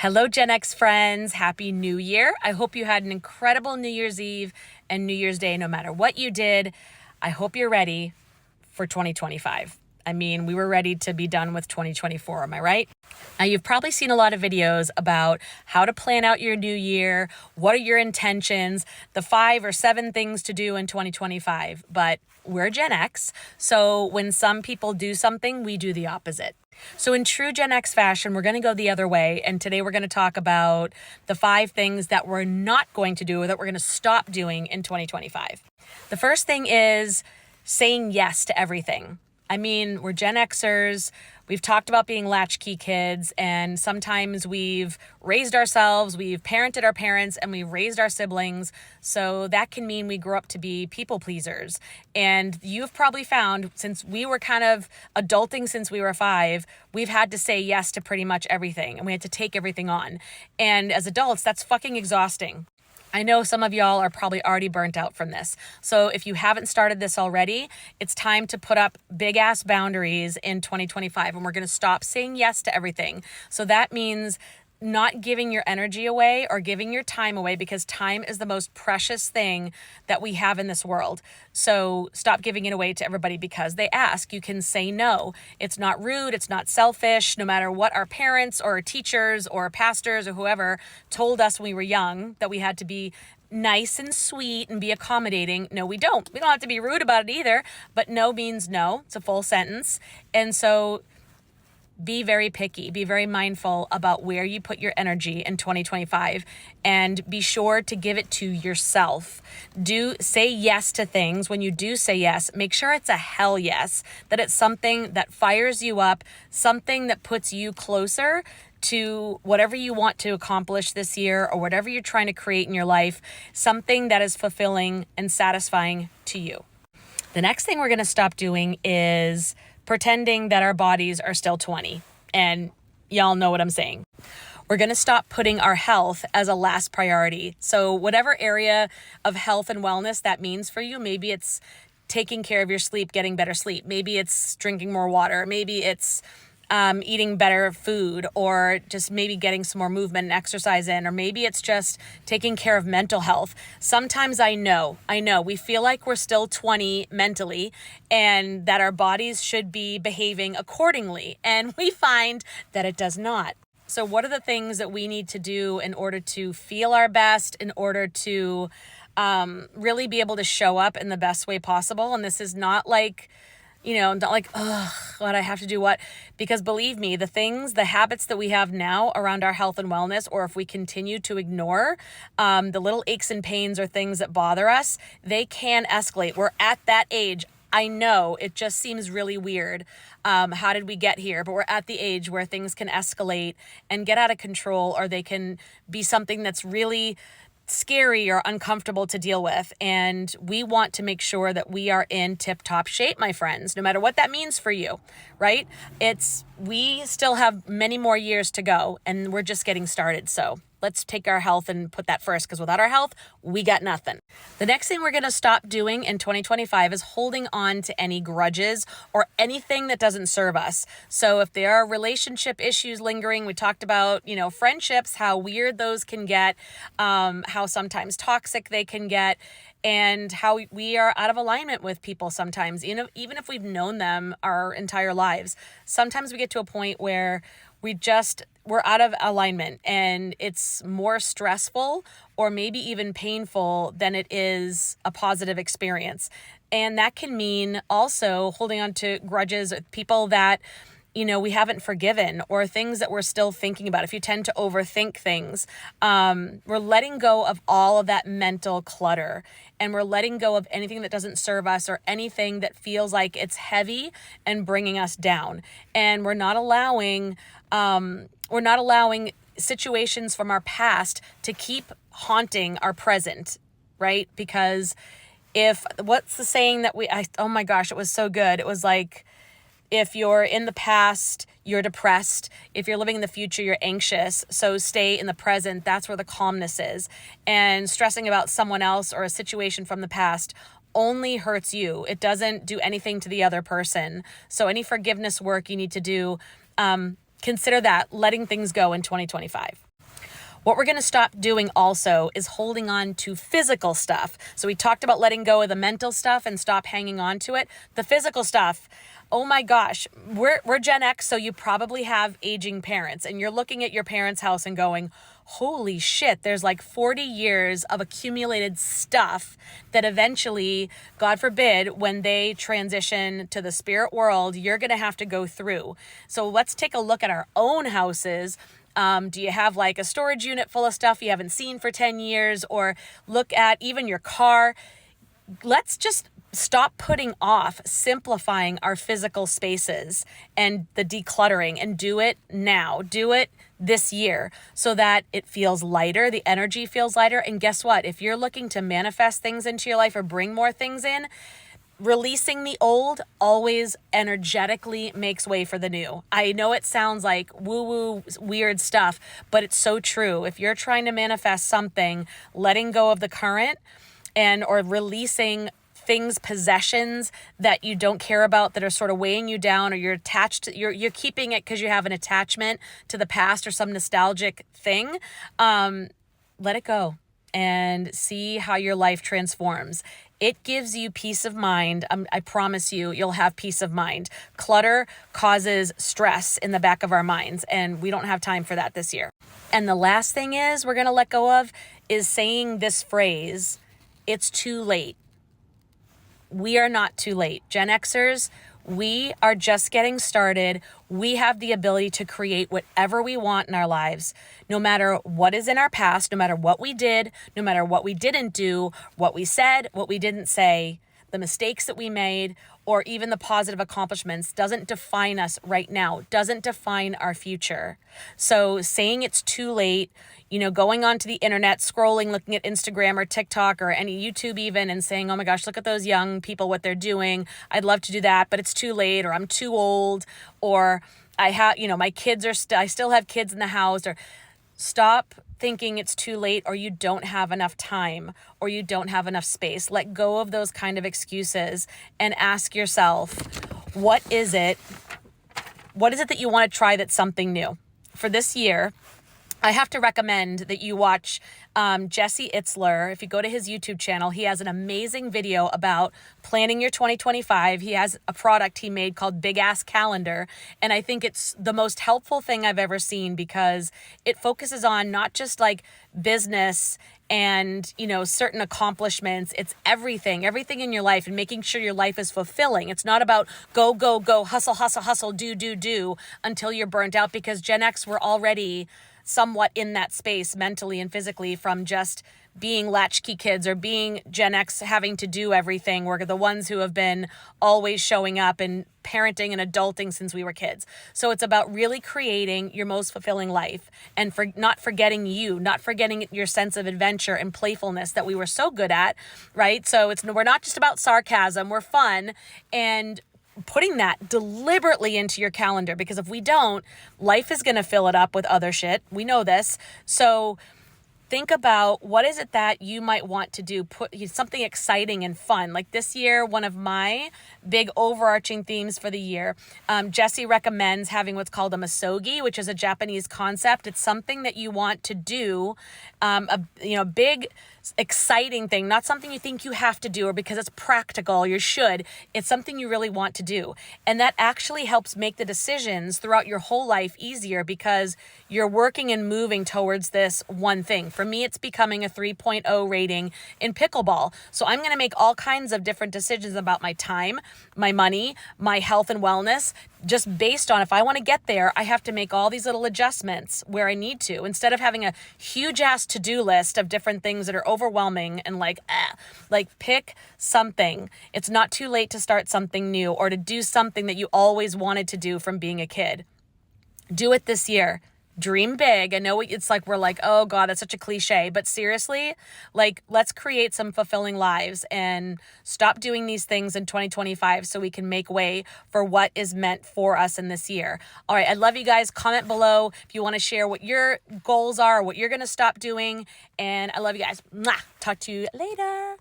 Hello, Gen X friends. Happy New Year. I hope you had an incredible New Year's Eve and New Year's Day, no matter what you did. I hope you're ready for 2025. I mean, we were ready to be done with 2024, am I right? Now, you've probably seen a lot of videos about how to plan out your new year, what are your intentions, the 5 or 7 things to do in 2025, but we're Gen X, so when some people do something, we do the opposite. So in true Gen X fashion, we're going to go the other way, and today we're going to talk about the 5 things that we're not going to do or that we're going to stop doing in 2025. The first thing is saying yes to everything. I mean, we're Gen Xers. We've talked about being latchkey kids, and sometimes we've raised ourselves, we've parented our parents, and we've raised our siblings. So that can mean we grew up to be people pleasers. And you've probably found, since we were kind of adulting since we were 5, we've had to say yes to pretty much everything, and we had to take everything on. And as adults, that's fucking exhausting. I know some of y'all are probably already burnt out from this. So if you haven't started this already, it's time to put up big ass boundaries in 2025, and we're going to stop saying yes to everything. So that means not giving your energy away or giving your time away, because time is the most precious thing that we have in this world. So stop giving it away to everybody because they ask. You can say no. It's not rude. It's not selfish. No matter what our parents or teachers or pastors or whoever told us when we were young that we had to be nice and sweet and be accommodating. No, we don't. We don't have to be rude about it either, but no means no. It's a full sentence. And so be very picky, be very mindful about where you put your energy in 2025, and be sure to give it to yourself. Do say yes to things. When you do say yes, make sure it's a hell yes, that it's something that fires you up, something that puts you closer to whatever you want to accomplish this year or whatever you're trying to create in your life, something that is fulfilling and satisfying to you. The next thing we're going to stop doing is pretending that our bodies are still 20. And y'all know what I'm saying. We're going to stop putting our health as a last priority. So whatever area of health and wellness that means for you, maybe it's taking care of your sleep, getting better sleep. Maybe it's drinking more water. Maybe it's eating better food, or just maybe getting some more movement and exercise in, or maybe it's just taking care of mental health. Sometimes I know we feel like we're still 20 mentally and that our bodies should be behaving accordingly, and we find that it does not. So what are the things that we need to do in order to feel our best, in order to really be able to show up in the best way possible? And this is not like, not like, what I have to do what, because believe me, the habits that we have now around our health and wellness, or if we continue to ignore the little aches and pains or things that bother us, they can escalate. We're at that age. I know it just seems really weird. How did we get here? But we're at the age where things can escalate and get out of control, or they can be something that's really scary or uncomfortable to deal with. And we want to make sure that we are in tip-top shape, my friends, no matter what that means for you, right? We still have many more years to go, and we're just getting started. So let's take our health and put that first, because without our health, we got nothing. The next thing we're going to stop doing in 2025 is holding on to any grudges or anything that doesn't serve us. So if there are relationship issues lingering, we talked about, friendships, how weird those can get, how sometimes toxic they can get, and how we are out of alignment with people sometimes, even if we've known them our entire lives. Sometimes we get to a point where we're out of alignment, and it's more stressful or maybe even painful than it is a positive experience. And that can mean also holding on to grudges with people that we haven't forgiven, or things that we're still thinking about. If you tend to overthink things, we're letting go of all of that mental clutter, and we're letting go of anything that doesn't serve us or anything that feels like it's heavy and bringing us down. And we're not allowing situations from our past to keep haunting our present, right? Because what's the saying that oh my gosh, it was so good. It was like, if you're in the past, you're depressed. If you're living in the future, you're anxious. So stay in the present. That's where the calmness is. And stressing about someone else or a situation from the past only hurts you. It doesn't do anything to the other person. So any forgiveness work you need to do, consider that letting things go in 2025. What we're going to stop doing also is holding on to physical stuff. So we talked about letting go of the mental stuff and stop hanging on to it. The physical stuff, oh my gosh, we're Gen X, so you probably have aging parents and you're looking at your parents' house and going, holy shit, there's like 40 years of accumulated stuff that eventually, God forbid, when they transition to the spirit world, you're going to have to go through. So let's take a look at our own houses. Do you have like a storage unit full of stuff you haven't seen for 10 years? Or look at even your car. Let's just stop putting off simplifying our physical spaces and the decluttering, and do it now. Do it this year so that it feels lighter, the energy feels lighter. And guess what? If you're looking to manifest things into your life or bring more things in, releasing the old always energetically makes way for the new. I know it sounds like woo-woo weird stuff, but it's so true. If you're trying to manifest something, letting go of the current or releasing things, possessions that you don't care about, that are sort of weighing you down, or you're attached to, you're keeping it because you have an attachment to the past or some nostalgic thing, let it go and see how your life transforms. It gives you peace of mind. I promise you, you'll have peace of mind. Clutter causes stress in the back of our minds, and we don't have time for that this year. And the last thing we're going to let go of is saying this phrase, it's too late. We are not too late. Gen Xers, we are just getting started. We have the ability to create whatever we want in our lives, no matter what is in our past, no matter what we did, no matter what we didn't do, what we said, what we didn't say, the mistakes that we made, or even the positive accomplishments doesn't define us right now, doesn't define our future. So saying it's too late, going onto the internet, scrolling, looking at Instagram or TikTok or any YouTube even, and saying, oh my gosh, look at those young people, what they're doing. I'd love to do that, but it's too late, or I'm too old, or I have, my kids I still have kids in the house. Or stop thinking it's too late, or you don't have enough time, or you don't have enough space. Let go of those kind of excuses and ask yourself, what is it that you want to try that's something new? For this year, I have to recommend that you watch Jesse Itzler. If you go to his YouTube channel, he has an amazing video about planning your 2025. He has a product he made called Big Ass Calendar. And I think it's the most helpful thing I've ever seen, because it focuses on not just like business and, certain accomplishments. It's everything in your life, and making sure your life is fulfilling. It's not about go, go, go, hustle, hustle, hustle, do until you're burnt out, because Gen X, we're already somewhat in that space mentally and physically from just being latchkey kids or being Gen X, having to do everything. We're the ones who have been always showing up and parenting and adulting since we were kids. So it's about really creating your most fulfilling life, and not forgetting your sense of adventure and playfulness that we were so good at, right? So we're not just about sarcasm, we're fun, and putting that deliberately into your calendar, because if we don't, life is going to fill it up with other shit. We know this. So think about, what is it that you might want to do? Put something exciting and fun. Like this year, one of my big overarching themes for the year, Jesse recommends having what's called a misogi, which is a Japanese concept. It's something that you want to do, a big, exciting thing, not something you think you have to do or because it's practical, you should. It's something you really want to do. And that actually helps make the decisions throughout your whole life easier, because you're working and moving towards this one thing. For me, it's becoming a 3.0 rating in pickleball. So I'm going to make all kinds of different decisions about my time, my money, my health and wellness, just based on, if I want to get there, I have to make all these little adjustments where I need to, instead of having a huge ass to-do list of different things that are overwhelming and pick something. It's not too late to start something new or to do something that you always wanted to do from being a kid. Do it this year. Dream big. I know it's like, we're like, oh God, that's such a cliche, but seriously, let's create some fulfilling lives and stop doing these things in 2025 so we can make way for what is meant for us in this year. All right. I love you guys. Comment below if you want to share what your goals are, what you're going to stop doing. And I love you guys. Mwah. Talk to you later.